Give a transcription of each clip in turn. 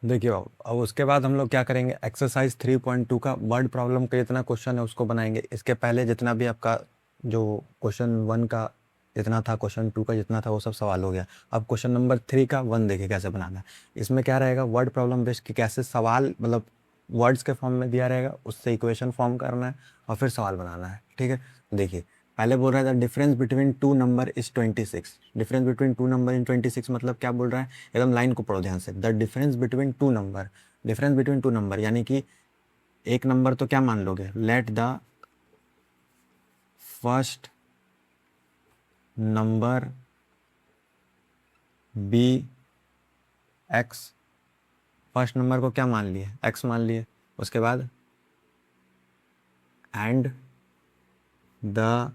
देखिए अब उसके बाद हम लोग क्या करेंगे, एक्सरसाइज 3.2 का वर्ड प्रॉब्लम का जितना क्वेश्चन है उसको बनाएंगे। इसके पहले जितना भी आपका जो क्वेश्चन 1 का जितना था, क्वेश्चन 2 का जितना था, वो सब सवाल हो गया। अब क्वेश्चन नंबर 3 का 1 देखिए कैसे बनाना है। इसमें क्या रहेगा, वर्ड प्रॉब्लम बेस्ड कि कैसे सवाल मतलब वर्ड्स के फॉर्म में दिया रहेगा, उससे इक्वेशन फॉर्म करना है और फिर सवाल बनाना है। ठीक है, देखिए पहले बोल रहा है the difference between two number is 26। Difference between two number in 26 मतलब क्या बोल रहा है, एकदम लाइन को पढ़ो ध्यान से। The difference between two number, difference between two number यानी कि एक नंबर तो क्या मान लोगे, let the first number be x. First number को क्या मान लिए, एक्स मान लिए। उसके बाद and the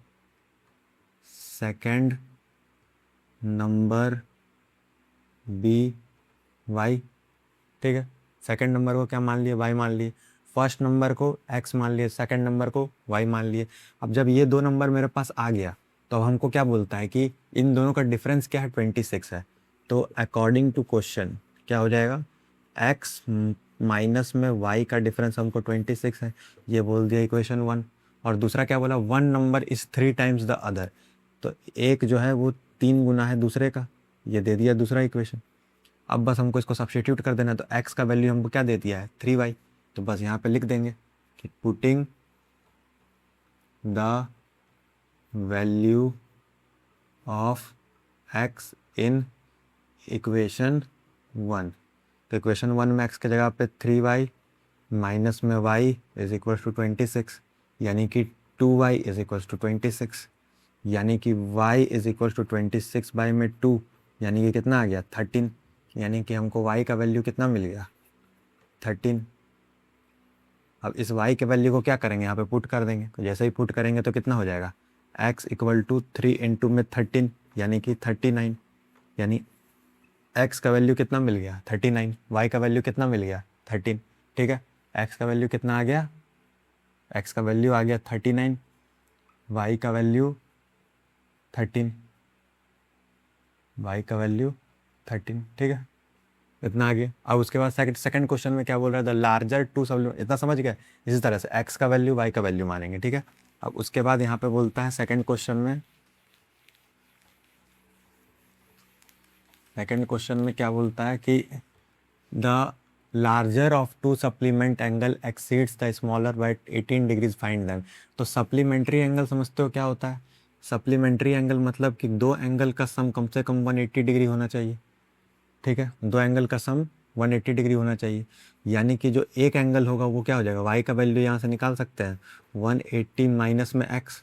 second number be y. ठीक है, सेकंड नंबर को क्या मान लिए, वाई मान लिए। फर्स्ट नंबर को एक्स मान लिए, सेकंड नंबर को वाई मान लिए। अब जब ये दो नंबर मेरे पास आ गया तो अब हमको क्या बोलता है कि इन दोनों का डिफरेंस क्या है, 26 है। तो अकॉर्डिंग टू क्वेश्चन क्या हो जाएगा, एक्स माइनस में वाई का डिफरेंस हमको 26 है, ये बोल दिया इक्वेशन 1। और दूसरा क्या बोला, one number is 3 times the other, तो एक जो है वो 3 गुना है दूसरे का, ये दे दिया दूसरा इक्वेशन। अब बस हमको इसको सब्स्टिट्यूट कर देना है। तो x का वैल्यू हमको क्या दे दिया है, 3y। तो बस यहाँ पे लिख देंगे कि putting the value of x in equation 1। तो इक्वेशन 1 में x के जगह पे 3y माइनस में y इज इक्वल टू 26, यानी कि 2y इज इक्वल टू 26, यानी कि y is equal to 26 by में 2, यानी कि कितना आ गया 13। यानी कि हमको y का वैल्यू कितना मिल गया, 13। अब इस y के वैल्यू को क्या करेंगे, यहाँ पे पुट कर देंगे। तो जैसे ही पुट करेंगे तो कितना हो जाएगा, x इक्वल टू 3 इंटू में 13 यानी कि 39। यानी x का वैल्यू कितना मिल गया 39, y का वैल्यू कितना मिल गया 13। ठीक है, x का वैल्यू कितना आ गया, x का वैल्यू आ गया 39, y का वैल्यू 13, y का वैल्यू 13। ठीक है, इतना आगे। अब उसके बाद सेकंड क्वेश्चन में क्या बोल रहा है, द लार्जर टू सप्लीमेंट, इतना समझ गए। इसी तरह से x का वैल्यू y का वैल्यू मानेंगे। ठीक है, अब उसके बाद यहाँ पे बोलता है सेकंड क्वेश्चन में क्या बोलता है कि the larger of two supplement angle exceeds the smaller by 18 degrees, find them. तो सप्लीमेंट्री एंगल समझते हो क्या होता है, सप्लीमेंट्री एंगल मतलब कि दो एंगल का सम कम से कम 180 डिग्री होना चाहिए। ठीक है, दो एंगल का सम 180 डिग्री होना चाहिए। यानी कि जो एक एंगल होगा वो क्या हो जाएगा, y का वैल्यू यहाँ से निकाल सकते हैं, 180 माइनस में x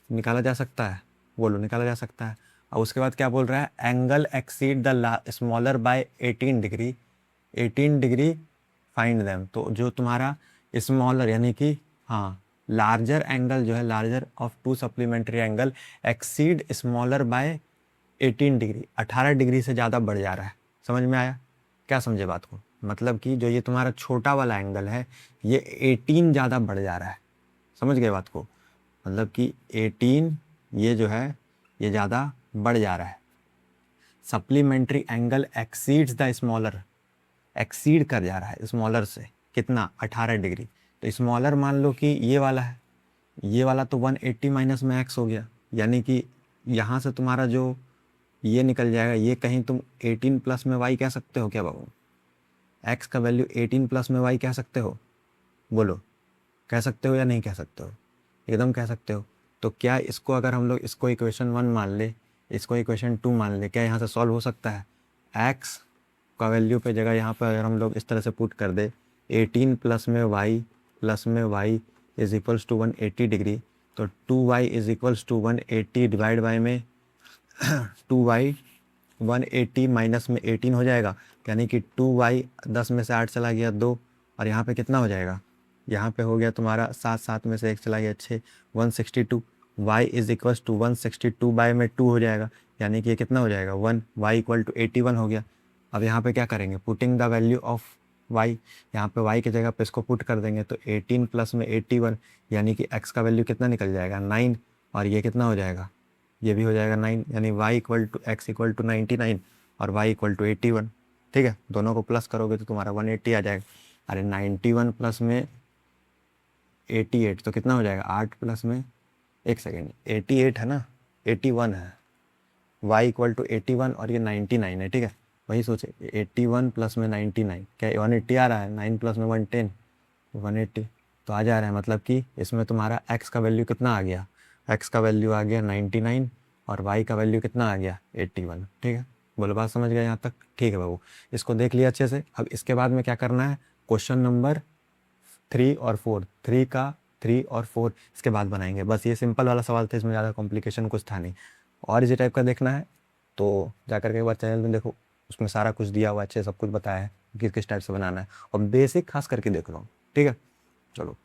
निकाला जा सकता है, बोलो निकाला जा सकता है। और उसके बाद क्या बोल रहा है, angle exceed the smaller by 18 degree, 18 degree find them. तो जो तुम्हारा स्मॉलर यानी कि हाँ लार्जर एंगल जो है, larger of to supplementary angle exceed smaller by 18 degree, 18 degree से ज़्यादा बढ़ जा रहा है। समझ में आया, क्या समझे बात को, मतलब कि जो ये तुम्हारा छोटा वाला एंगल है ये 18 ज़्यादा बढ़ जा रहा है। समझ गए बात को, मतलब कि 18 ये जो है ये ज़्यादा बढ़ जा रहा है। Supplementary angle exceeds the smaller, exceed कर जा रहा है स्मॉलर से, कितना 18 डिग्री। तो स्मॉलर मान लो कि ये वाला है, ये वाला तो 180 माइनस में x हो गया, यानी कि यहाँ से तुम्हारा जो ये निकल जाएगा, ये कहीं तुम 18 प्लस में y कह सकते हो क्या बाबू, x का वैल्यू 18 प्लस में y कह सकते हो, बोलो कह सकते हो या नहीं कह सकते हो, एकदम कह सकते हो। तो क्या इसको अगर हम लोग इसको इक्वेशन 1 मान ले, इसको इक्वेशन 2 मान ले, क्या यहाँ से सॉल्व हो सकता है। x का वैल्यू पे जगह यहाँ पर अगर हम लोग इस तरह से पुट कर दे 18 प्लस में y is equals to 180 degree, तो 2y is equals to 180 divide by में 2y 180 माइनस में 18 हो जाएगा, यानी कि 2y 10 में से 8 चला गया 2, और यहाँ पे कितना हो जाएगा, यहाँ पे हो गया तुम्हारा 7, 7 में से 1 चला गया 6, 162। y is equals to 162 by में 2 हो जाएगा, यानी कि ये कितना हो जाएगा 1, y इक्वल टू 81 हो गया। अब यहाँ पे क्या करेंगे, putting the value of y, यहाँ पे y की जगह पे इसको पुट कर देंगे, तो 18 प्लस में 81 यानी कि x का वैल्यू कितना निकल जाएगा 9, और ये कितना हो जाएगा, ये भी हो जाएगा 9, यानी y equal to x equal to 99 और y इक्वल टू 81। ठीक है, दोनों को प्लस करोगे तो तुम्हारा 180 आ जाएगा। अरे 91 प्लस में 88 तो कितना हो जाएगा, 8 प्लस में, एक सेकेंड, 88 है ना, 81 है, y इक्वल टू 81 और ये 99 है, ठीक है। वही सोचे 81 प्लस में 99 क्या 180 आ रहा है, 9 प्लस में 110, 180 तो आ जा रहा है। मतलब कि इसमें तुम्हारा x का वैल्यू कितना आ गया, x का वैल्यू आ गया 99 और y का वैल्यू कितना आ गया 81, ठीक है। बोलो बात समझ गए यहाँ तक, ठीक है बाबू। इसको देख लिया अच्छे से। अब इसके बाद में क्या करना है, क्वेश्चन नंबर 3 और 4, 3 का 3 और 4 इसके बाद बनाएंगे। बस ये सिंपल वाला सवाल था, इसमें ज़्यादा कॉम्प्लिकेशन कुछ था नहीं। और इसी टाइप का देखना है तो जाकर के एक बार चैनल में देखो, उसमें सारा कुछ दिया हुआ है, अच्छे सब कुछ बताया है किस किस टाइप से बनाना है, और बेसिक खास करके देख लो, ठीक है। चलो।